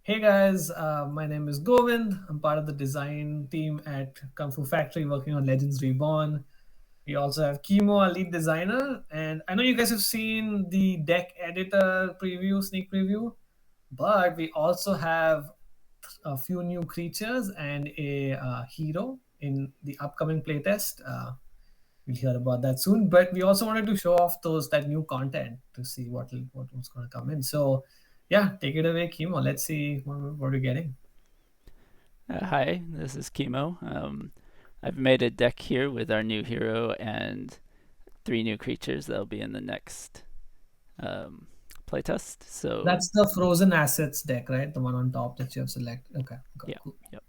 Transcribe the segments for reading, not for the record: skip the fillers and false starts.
Hey guys, my name is Govind. I'm part of the design team at Kung Fu Factory working on Legends Reborn. We also have Kimo, our lead designer. And I know you guys have seen the deck editor preview, sneak preview, but we also have a few new creatures and a hero in the upcoming playtest. We'll hear about that soon. But we also wanted to show off that new content to see what's going to come in. So, yeah, take it away, Kimo. Let's see what we're getting. Hi, this is Chemo. I've made a deck here with our new hero and three new creatures that'll be in the next um, playtest. So, That's the frozen assets deck, right? The one on top that you have selected. Okay, yeah, cool. yep.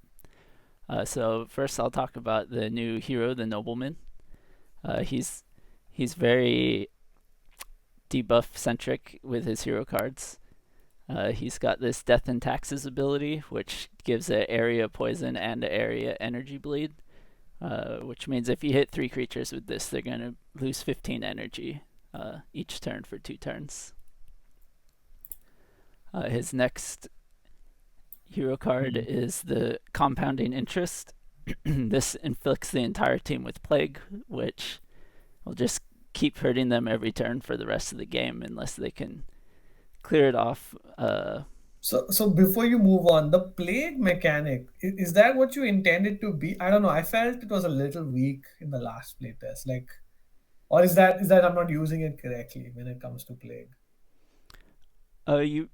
So first, I'll talk about the new hero, the Nobleman. He's very debuff centric with his hero cards. He's got this Death and Taxes ability, which gives an area poison and an area energy bleed. Which means if you hit three creatures with this, they're going to lose 15 energy each turn for 2 turns. His next hero card Mm. is the Compounding Interest. This inflicts the entire team with Plague, which will just keep hurting them every turn for the rest of the game unless they can clear it off. So before you move on, the plague mechanic, is that what you intended to be? I don't know. I felt it was a little weak in the last playtest. Or is that I'm not using it correctly when it comes to plague?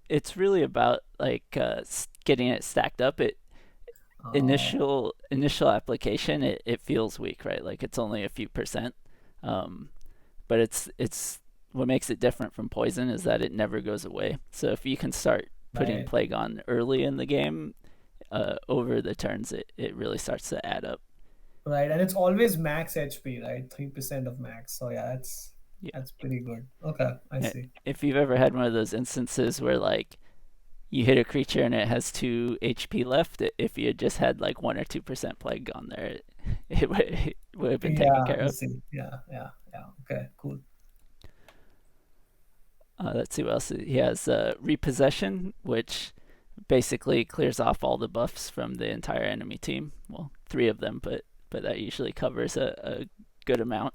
It's really about like getting it stacked up. Uh, Initial application, it feels weak, right? Like it's only a few percent. Um, but it's what makes it different from poison is that it never goes away. So if you can start putting right. plague on early in the game, over the turns, it really starts to add up. Right. And it's always max HP, right? 3% of max. So yeah, that's Yeah. that's pretty good. Okay, I see. If you've ever had one of those instances where like you hit a creature and it has 2 HP left, if you had just had like 1 or 2% plague on there, it would have been taken Yeah, care I of. see. Yeah, yeah, yeah. Okay, cool. Let's see what else he has. Repossession, which basically clears off all the buffs from the entire enemy team. Well, three of them, but that usually covers a good amount.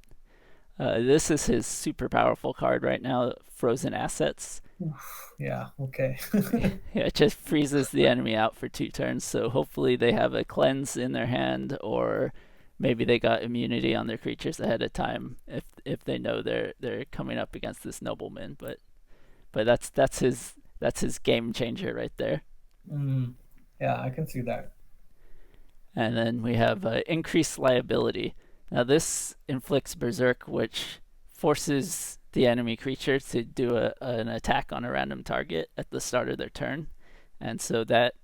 This is his super powerful card right now, Frozen Assets. Oof, yeah, okay. Yeah, it just freezes the enemy out for 2 turns. So hopefully they have a cleanse in their hand, or maybe they got immunity on their creatures ahead of time if they know they're coming up against this nobleman. But that's his game changer right there. Mm, yeah, I can see that. And then we have increased liability. Now this inflicts berserk, which forces the enemy creature to do an attack on a random target at the start of their turn, and so that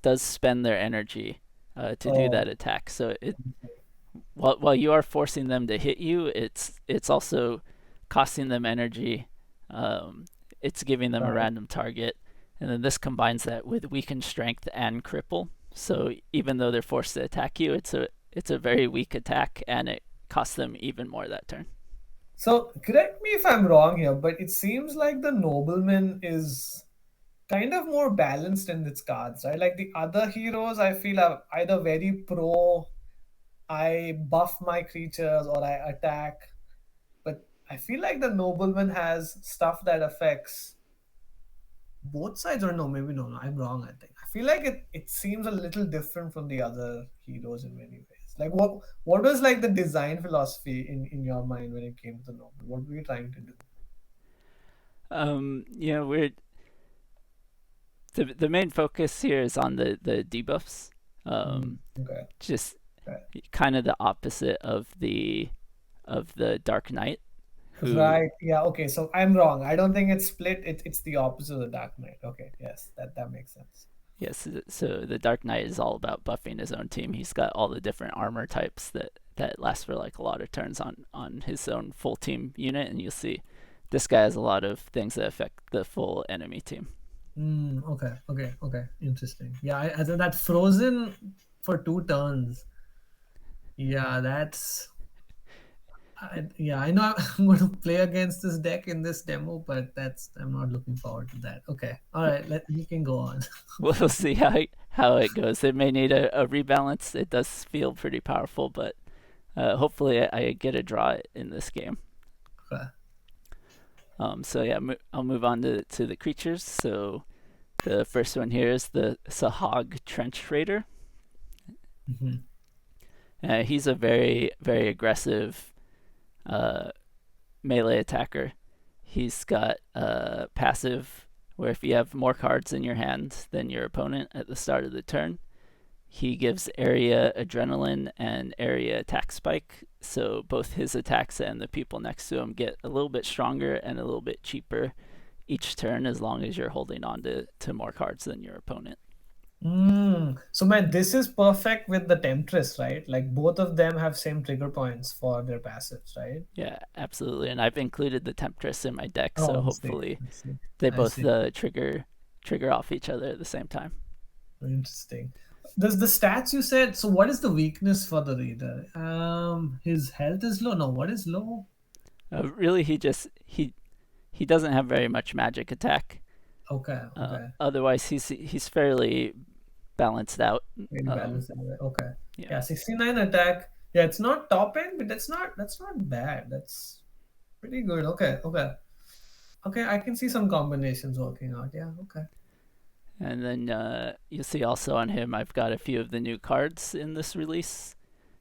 does spend their energy to do Oh, that attack. So while you are forcing them to hit you, it's also costing them energy. It's giving them a right. random target, and then this combines that with weakened strength and cripple. So even though they're forced to attack you, it's a very weak attack, and it costs them even more that turn. So correct me if I'm wrong here, but it seems like the nobleman is kind of more balanced in its cards, right? Like the other heroes, I feel are either very pro, I buff my creatures or I attack, but I feel like the nobleman has stuff that affects both sides, or no, maybe no, I'm wrong. I think I feel like it seems a little different from the other heroes in many ways. Like what was like the design philosophy in your mind when it came to noble? What were you trying to do? We're the main focus here is on the debuffs. Okay. Just Okay. kind of the opposite of the Dark Knight, who Right. Yeah. Okay. So I'm wrong. I don't think it's split. It's the opposite of the Dark Knight. Okay. Yes. That makes sense. yes, so the Dark Knight is all about buffing his own team. He's got all the different armor types that last for like a lot of turns on his own full team unit, and you'll see this guy has a lot of things that affect the full enemy team. Okay. Okay. Okay. Interesting. Yeah. I think that frozen for 2 turns. Yeah. That's Yeah, I know I'm going to play against this deck in this demo, but I'm not looking forward to that. Okay, all right, we can go on. We'll see how it goes. It may need a rebalance. It does feel pretty powerful, but hopefully I get a draw in this game. Okay. So yeah, I'll move on to the creatures. So the first one here is the Sahag Trench Raider. Mhm. He's a very aggressive uh, melee attacker. He's got a passive where if you have more cards in your hand than your opponent at the start of the turn, he gives area adrenaline and area attack spike. So both his attacks and the people next to him get a little bit stronger and a little bit cheaper each turn as long as you're holding on to more cards than your opponent. So man, this is perfect with the Temptress, right? Like both of them have same trigger points for their passives, right? Yeah, absolutely. And I've included the Temptress in my deck, so Oh, I see. hopefully I see. they I both see. trigger off each other at the same time. Interesting. Does the stats you said? So what is the weakness for the reader? His health is low. No, what is low? Really, he doesn't have very much magic attack. Okay, okay. Otherwise, he's fairly balanced out. Very Um, balanced anyway. Okay. yeah, Yeah, 69 attack. Yeah, it's not top end, but that's not bad. That's pretty good. Okay, okay. Okay, I can see some combinations working out. Yeah, okay. and then you'll see also on him, I've got a few of the new cards in this release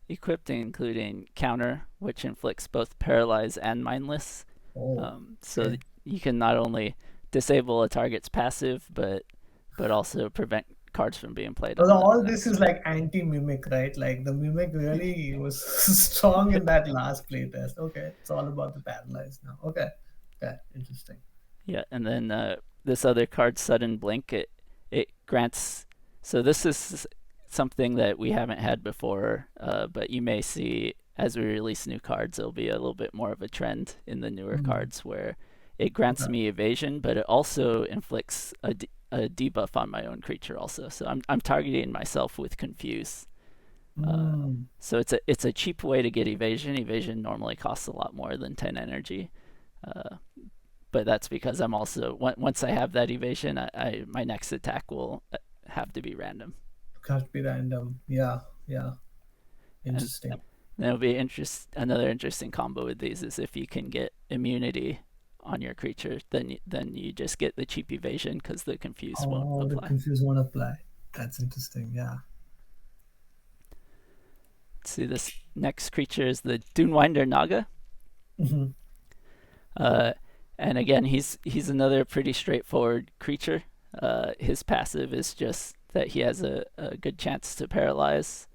equipped, including Counter, which inflicts both Paralyze and Mindless. Oh, So okay. you can not only disable a target's passive, but also prevent cards from being played So on the all this next is turn. like anti-mimic, right? Like the mimic really was strong in that last playtest. Okay, it's all about the paralyzed now. Okay, okay, interesting. Yeah, and then this other card, Sudden Blink, it grants. So this is something that we haven't had before, but you may see as we release new cards, it'll be a little bit more of a trend in the newer Hmm. cards where it grants Okay. me evasion, but it also inflicts a debuff on my own creature also. So I'm targeting myself with Confuse. Uh, Mm. so it's a cheap way to get evasion. Evasion normally costs a lot more than 10 energy. Uh, but that's because I'm also once I have that evasion, I my next attack will have to be random, Can't be random. Yeah, yeah. and Interesting. that'll be another interesting combo with these is if you can get immunity on your creature, then you just get the cheap evasion because the confuse won't Oh, the apply. confuse won't apply. That's interesting. Yeah. Let's see, this next creature is the Dunewinder Naga. Hmm. Uh, and again, he's another pretty straightforward creature. His passive is just that he has a good chance to paralyze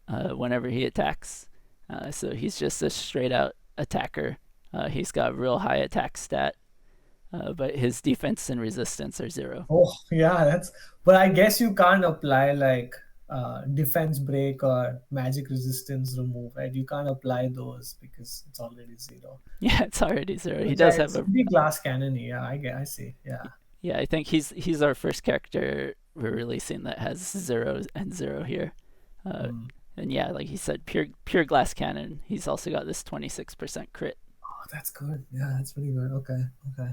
whenever he attacks. So he's just a straight out attacker. He's got real high attack stat, but his defense and resistance are zero. Oh, yeah. But I guess you can't apply like defense break or magic resistance remove, right? You can't apply those because it's already zero. Yeah, it's already zero. He Which does have it's a pretty glass cannon. Yeah, I see. Yeah. yeah. I think he's our first character we're releasing that has zero and zero here. Uh, Hmm. and yeah, like he said, pure glass cannon. He's also got this 26% crit. Oh, that's good. Yeah, that's pretty good. Okay, okay.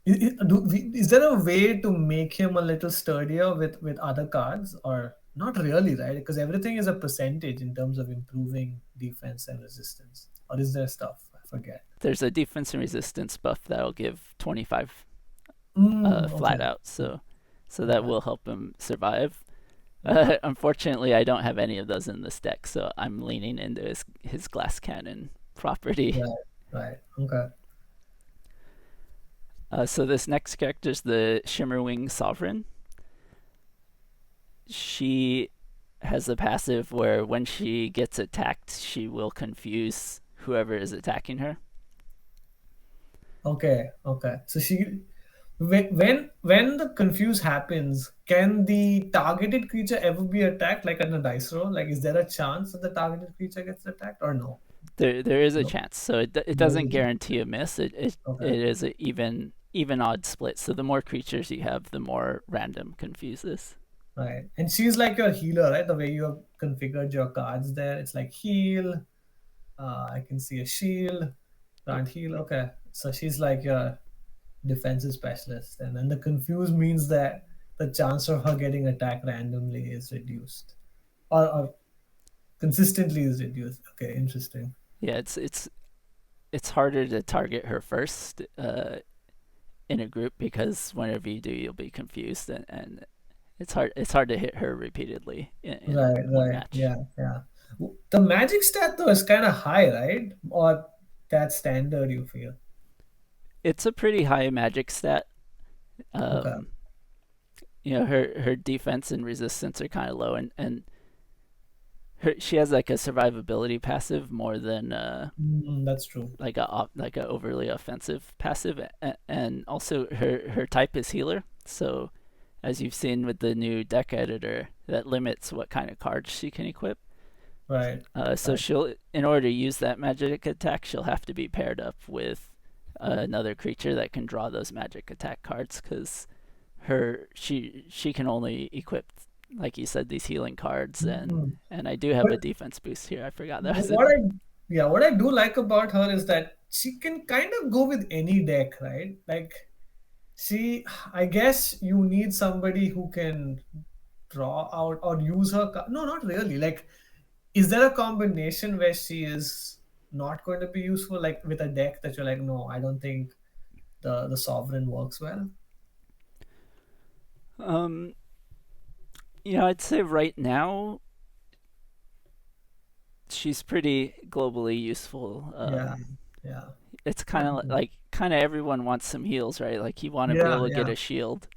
Is there a way to make him a little sturdier with other cards, or not really, right? Because everything is a percentage in terms of improving defense and resistance. Or is there stuff? I forget. There's a defense and resistance buff that'll give 25 flat Okay. out. So that Okay. will help him survive. Okay. Unfortunately, I don't have any of those in this deck, so I'm leaning into his glass cannon property. Right. Right. Okay. So this next character is the Shimmerwing Sovereign. She has a passive where when she gets attacked, she will confuse whoever is attacking her. Okay. Okay. So when the confuse happens, can the targeted creature ever be attacked like in a dice roll? Like, is there a chance that the targeted creature gets attacked or no? There is a No. chance, so it There is doesn't a chance. guarantee a miss. Okay. It is an even odd split. So the more creatures you have, the more random confuses. Right. And she's like your healer, right? The way you have configured your cards there. It's like heal, I can see a shield, can't heal. Okay, so she's like a defensive specialist, and then the confuse means that the chance of her getting attacked randomly is reduced, or consistently is reduced. Okay, interesting. Yeah, it's harder to target her first in a group because whenever you do, you'll be confused, and it's hard to hit her repeatedly in Right, one right, match. yeah, yeah. The magic stat though is kind of high, right? Or that standard you feel? It's a pretty high magic stat. Okay. Um, her defense and resistance are kind of low, and she has like a survivability passive more than That's true. like a overly offensive passive, and also her type is healer. So as you've seen with the new deck editor, that limits what kind of cards she can equip. Right, So right. she'll, in order to use that magic attack, she'll have to be paired up with another creature that can draw those magic attack cards. Because she can only equip, like you said, these healing cards, and Mm. and I do have But a defense boost here. I forgot that was what in. I, yeah, what I do like about her is that she can kind of go with any deck, right? Like she, I guess you need somebody who can draw out or use her. No, not really. Like, is there a combination where she is not going to be useful, like with a deck that you're like, no, I don't think the sovereign works well? Um, I'd say right now she's pretty globally useful. Yeah, yeah. It's I kind of agree. like everyone wants some heals, right? Like you want to be Yeah, able to get yeah. a shield,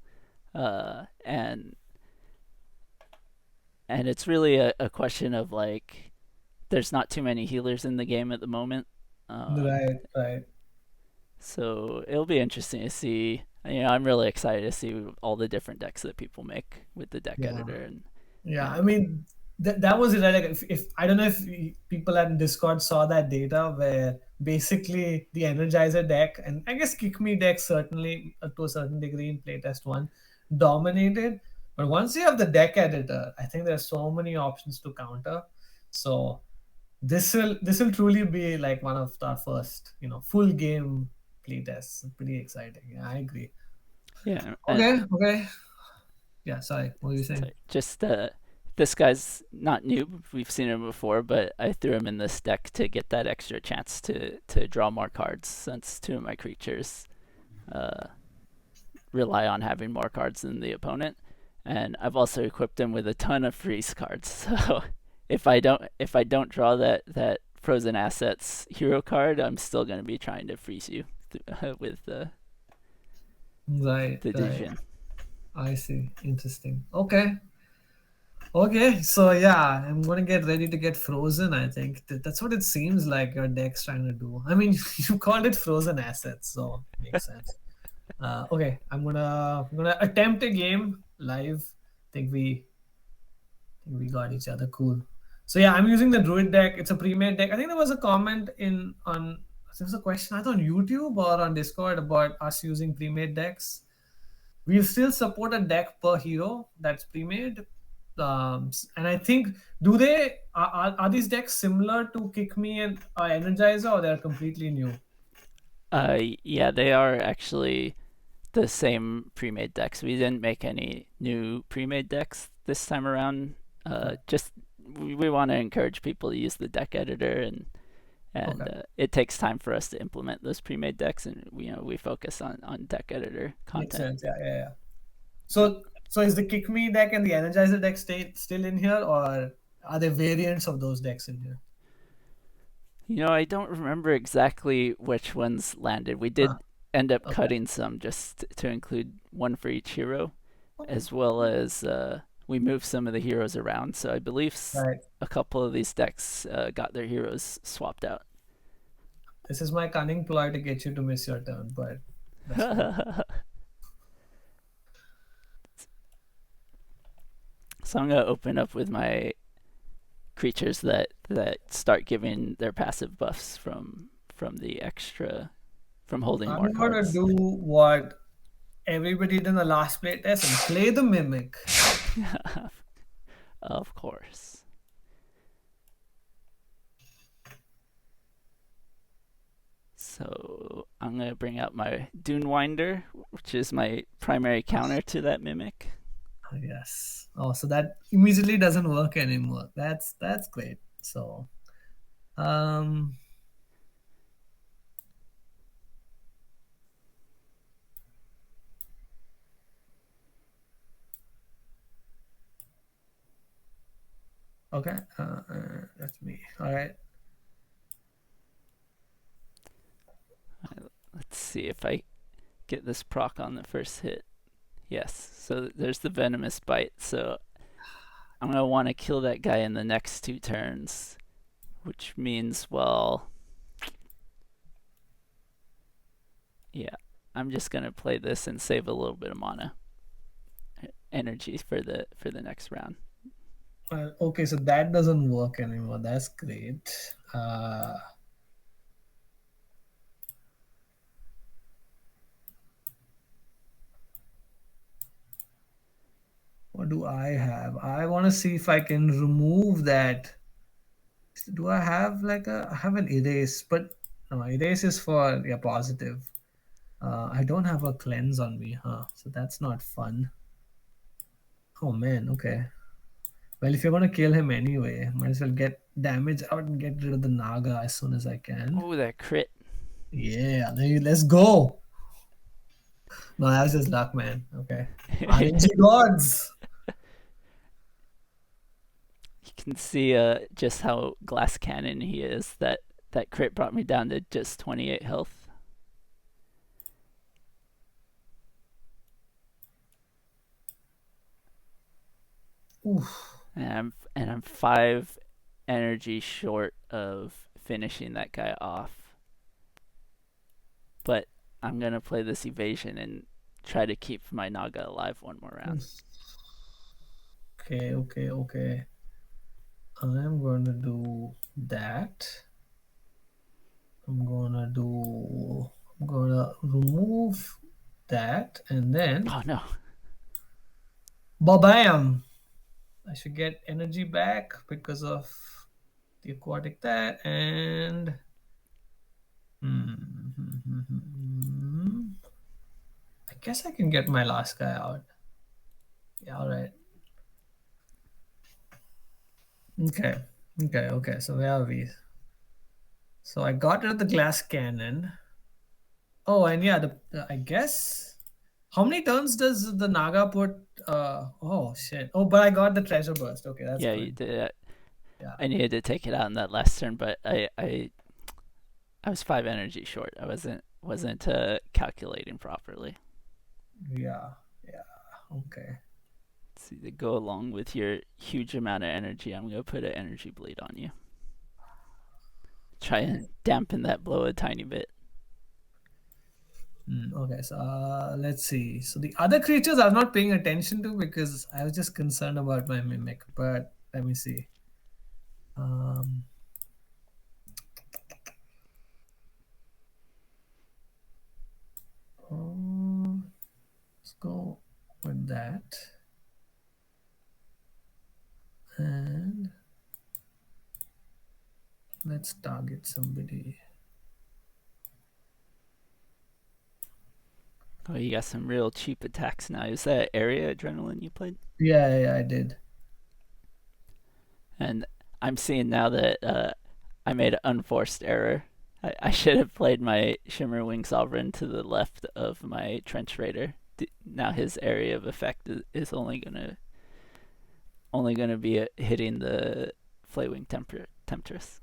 and it's really a question of like there's not too many healers in the game at the moment. Right, right. So it'll be interesting to see. I'm really excited to see all the different decks that people make with the deck Yeah. editor, Yeah, I and mean that was it. Right? Like if I don't know if people at Discord saw that data where basically the Energizer deck and I guess Kick Me deck certainly to a certain degree in playtest one dominated. But once you have the deck editor, I think there's so many options to counter. So this will truly be like one of our first full game playtests. Pretty exciting. Yeah, I agree. yeah, and Okay, okay. Yeah, sorry. What were you saying? just this guy's not new. We've seen him before, but I threw him in this deck to get that extra chance to draw more cards since two of my creatures uh, rely on having more cards than the opponent. And I've also equipped him with a ton of freeze cards. So if I don't draw that frozen assets hero card, I'm still going to be trying to freeze you with Right, the right. Dune. I see. Interesting. Okay. Okay. So yeah, I'm gonna get ready to get frozen. I think that's what it seems like your deck's trying to do. I mean, you called it frozen assets, so makes sense. Okay, I'm gonna attempt a game live. Think we got each other. Cool. So yeah, I'm using the Druid deck. It's a pre-made deck. I think there was a comment in on there was a question either on YouTube or on Discord about us using pre-made decks. We'll still support a deck per hero that's pre-made. And I think do they are these decks similar to Kick Me and Energizer or they're completely new? Yeah, they are actually the same pre-made decks. We didn't make any new pre-made decks this time around. Okay. Just we want to encourage people to use the deck editor, and Okay. it takes time for us to implement those pre-made decks, and we focus on deck editor Makes content. sense. Yeah, yeah, yeah. Uh, So is the Kick Me deck and the Energizer deck still in here or are there variants of those decks in here? I don't remember exactly which ones landed. We Huh. did end up Okay. cutting some just to include one for each hero, Okay. as well as we moved some of the heroes around. So I believe Right. a couple of these decks got their heroes swapped out. This is my cunning ploy to get you to miss your turn, but that's fine. So I'm gonna open up with my creatures that start giving their passive buffs from the extra from holding more I'm gonna cards. do what everybody did in the last play test and play the mimic. Of course. So I'm gonna bring out my Dune Winder, which is my primary counter to that mimic. Yes. Oh, so that immediately doesn't work anymore. That's great. So, um, okay. That's me. All right. Let's see if I get this proc on the first hit. Yes. So there's the venomous bite. So I'm gonna want to kill that guy in the next 2 turns, which means, well, yeah, I'm just gonna play this and save a little bit of mana energy for the next round. Okay, so that doesn't work anymore. That's great. What do I have? I want to see if I can remove that. Do I have like a? I have an erase, but no, erase is for yeah positive. I don't have a cleanse on me, huh? So that's not fun. Oh man, okay. Well, if you're gonna kill him anyway, might as well get damage out and get rid of the Naga as soon as I can. Oh, that crit. Yeah, let's go. No, that was just luck, man. Okay. RNG gods. You can see just how glass cannon he is. That crit brought me down to just 28 health. Oof. And I'm 5 energy short of finishing that guy off. But I'm gonna play this evasion and try to keep my Naga alive one more round. Okay, okay, okay. I'm going to do that. I'm gonna remove that and then Oh no. bam! I should get energy back because of the aquatic that and I guess I can get my last guy out. Yeah, all right. Okay, okay, okay. So where are we? So I got rid of the glass cannon. Oh, and yeah, I guess how many turns does the Naga put? Oh shit. Oh, but I got the treasure burst. Okay, that's Yeah, you good. did it. Yeah, I needed to take it out in that last turn, but I was 5 energy short. I wasn't calculating properly. yeah, yeah. Okay. Let's see, to go along with your huge amount of energy, I'm gonna put an energy bleed on you. Try and dampen that blow a tiny bit. Okay, so let's see. So the other creatures I'm not paying attention to because I was just concerned about my mimic. But let me see. Um, oh, let's go with that. And let's target somebody. Oh, you got some real cheap attacks now. Is that area adrenaline you played? Yeah, yeah, I did. And I'm seeing now that I made an unforced error. I should have played my Shimmer Wing Sovereign to the left of my Trench Raider. Now his area of effect is only gonna be hitting the Flaywing Temptress.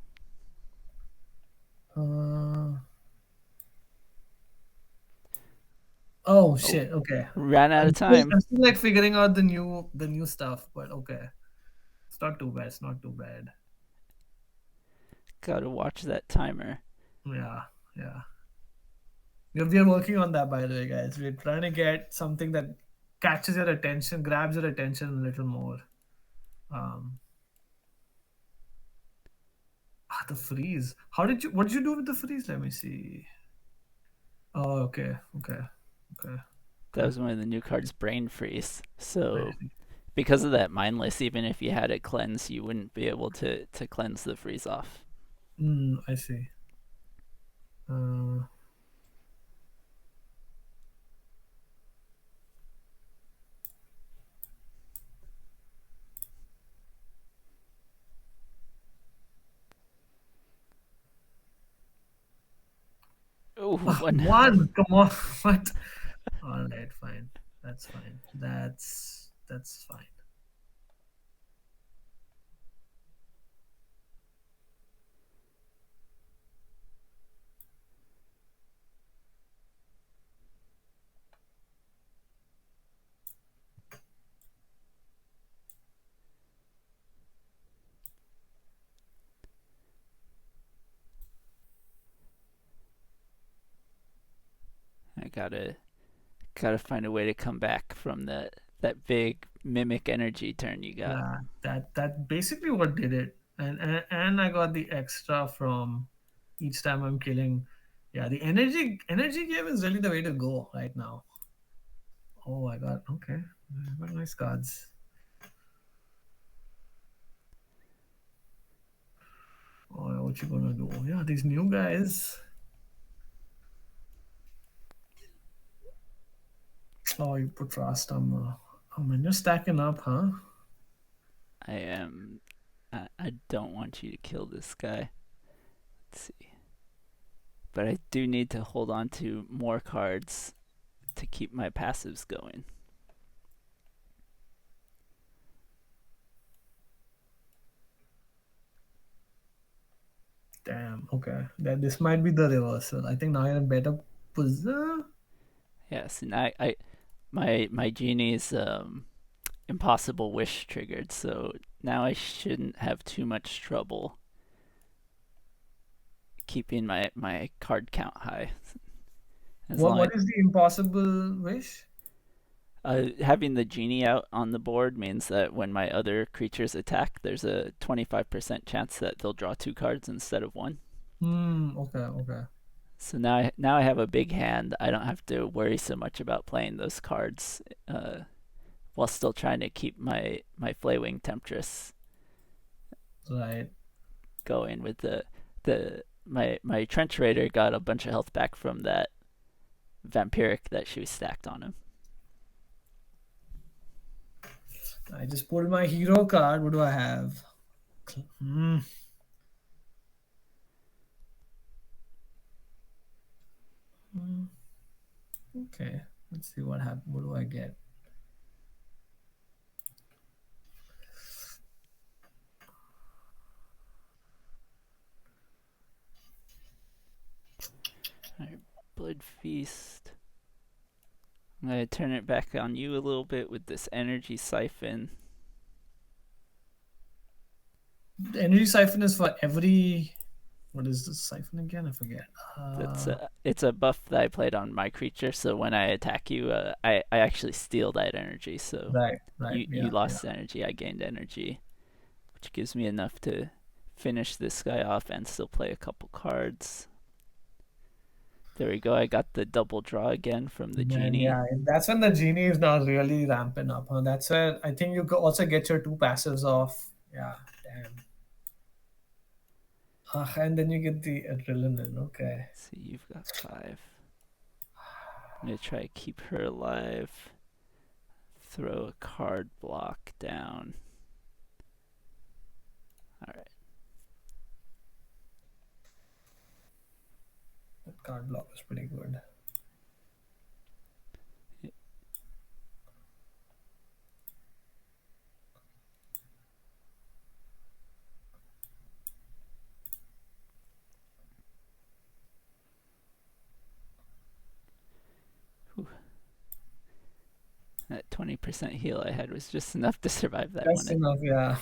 Uh, oh Oh, shit. Okay. ran out I'm of still, time. I'm still like figuring out the new stuff, but okay. It's not too bad. It's not too bad. Gotta watch that timer. Yeah, yeah. We are working on that, by the way, guys. We're trying to get something that catches your attention, grabs your attention a little more. Um, the freeze. What did you do with the freeze? Let me see. Oh, okay, okay, okay, That okay. was one of the new cards, Brain Freeze. I So see. because of that mindless, even if you had it cleanse, you wouldn't be able to cleanse the freeze off. I see. Uh, Oh, one. one. Come on. What? All right, fine. That's fine. That's fine. I gotta find a way to come back from that big mimic energy turn you got. Yeah, that basically what did it. And I got the extra from each time I'm killing. Yeah, the energy game is really the way to go right now. Oh, I got okay. I got nice cards. Oh, what you gonna do? Yeah, these new guys. Oh, you put fast armor. Oh man, you're stacking up, huh? I am. I don't want you to kill this guy. Let's see. But I do need to hold on to more cards to keep my passives going. Damn. Okay. That this might be the reversal. I think now you're in better position. Yes, and my genie's impossible wish triggered, so now I shouldn't have too much trouble keeping my card count high. As long What as is the impossible wish? having the genie out on the board means that when my other creatures attack, there's a 25% chance that they'll draw two cards instead of one. Hmm. Okay. Okay. So now I have a big hand. I don't have to worry so much about playing those cards while still trying to keep my Flaywing Temptress Right. going with the my Trench Raider got a bunch of health back from that Vampiric that she was stacked on him. I just pulled my hero card. What do I have? Hmm. Hmm. Okay. Let's see what happens. What do I get? Alright, Blood Feast. I'm gonna turn it back on you a little bit with this energy siphon. The energy siphon is for every. What is this siphon again? I forget. That's it's a buff that I played on my creature, so when I attack you, I actually steal that energy. So Right. Right. you Yeah. Yeah. lost energy, I gained energy, which gives me enough to finish this guy off and still play a couple cards. There we go. I got the double draw again from the Man, genie. yeah, that's when the genie is now really ramping up. Huh? That's where I think you could also get your two passives off. Yeah, damn. And then you get the adrenaline. Okay. See, you've got 5. I'm gonna try to keep her alive. Throw a card block down. All right. That card block was pretty good. That 20% heal I had was just enough to survive that That's one. enough, yeah.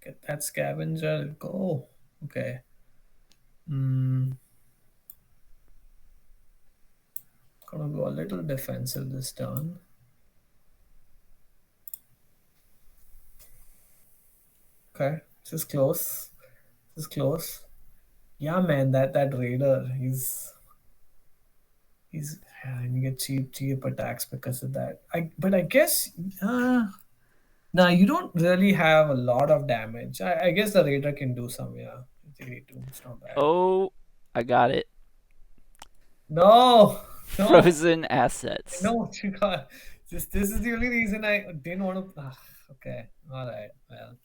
Get that scavenger. Go. Okay. Hmm. Gonna go a little defensive this turn. Okay. This is close. This is close. Yeah, man, that raider, he's and you get cheap attacks because of that. But I guess now you don't really have a lot of damage. I guess the raider can do some, yeah. 82. It's not bad. Oh, I got it. No, no, Frozen I assets. know what you got. This is the only reason I didn't want to. Okay, all right. Well,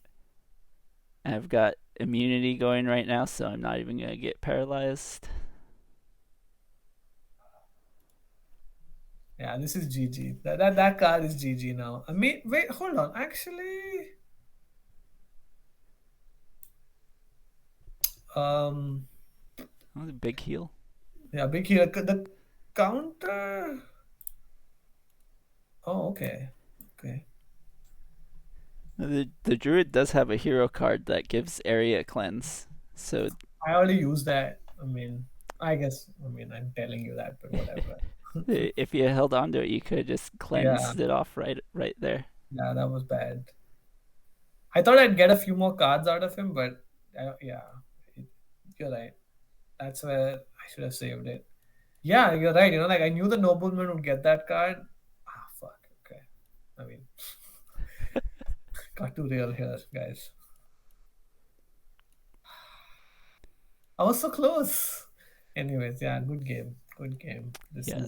I've got immunity going right now, so I'm not even gonna get paralyzed. yeah, this is GG. That card is GG now. I mean, wait, hold on. Actually, um, Oh, the big heal. yeah, big here. The counter. Oh, okay, okay. The druid does have a hero card that gives area cleanse. So I already used that. I mean, I guess. I mean, I'm telling you that, but whatever. if you held on to it, you could just Yeah, cleansed it off right there. yeah, that was bad. I thought I'd get a few more cards out of him, but yeah, it, you're right. That's where I should have saved it. Yeah, you're right. Like I knew the nobleman would get that card. Ah, fuck. Okay. I mean, got too real here, guys. I was so close. Anyways, yeah, good game. Good game. Yeah.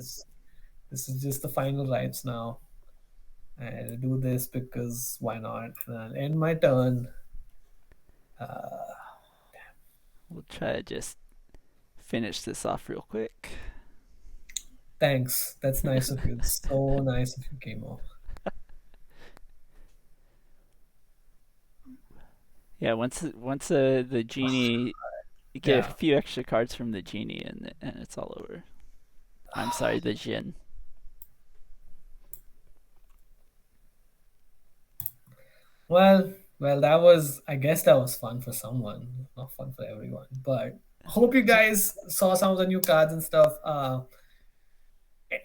This is just the final rites now. I'll do this because why not? And I'll end my turn. Uh, We'll try to just finish this off real quick. thanks. That's nice of you. It's so nice of you, Kimo. Yeah, once the genie, you get a Yeah. few extra cards from the genie, and it's all over. I'm sorry, the Jin. Well, that was, I guess that was fun for someone, not fun for everyone. But hope you guys saw some of the new cards and stuff.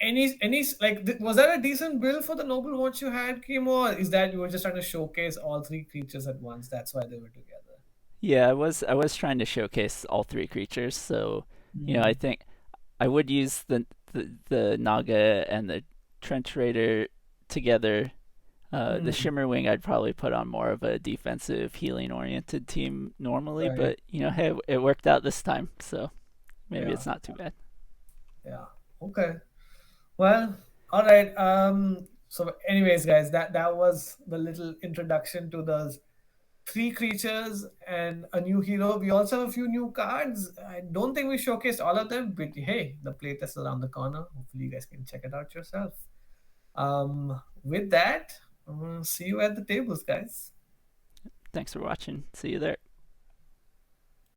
Any like was that a decent build for the noble watch you had, Kim, or is that you were just trying to showcase all three creatures at once? That's why they were together. Yeah, I was trying to showcase all three creatures, so I Mm, think I would use the Naga and the Trench Raider together. The mm, Shimmer Wing I'd probably put on more of a defensive healing oriented team normally, right. but hey, it worked out this time, so maybe Yeah. it's not too bad. Yeah. Okay. Well, all right. So, anyways, guys, that was the little introduction to the three creatures and a new hero. We also have a few new cards. I don't think we showcased all of them, but hey, the playtest is around the corner. Hopefully, you guys can check it out yourself. With that, I'm gonna see you at the tables, guys. Thanks for watching. See you there.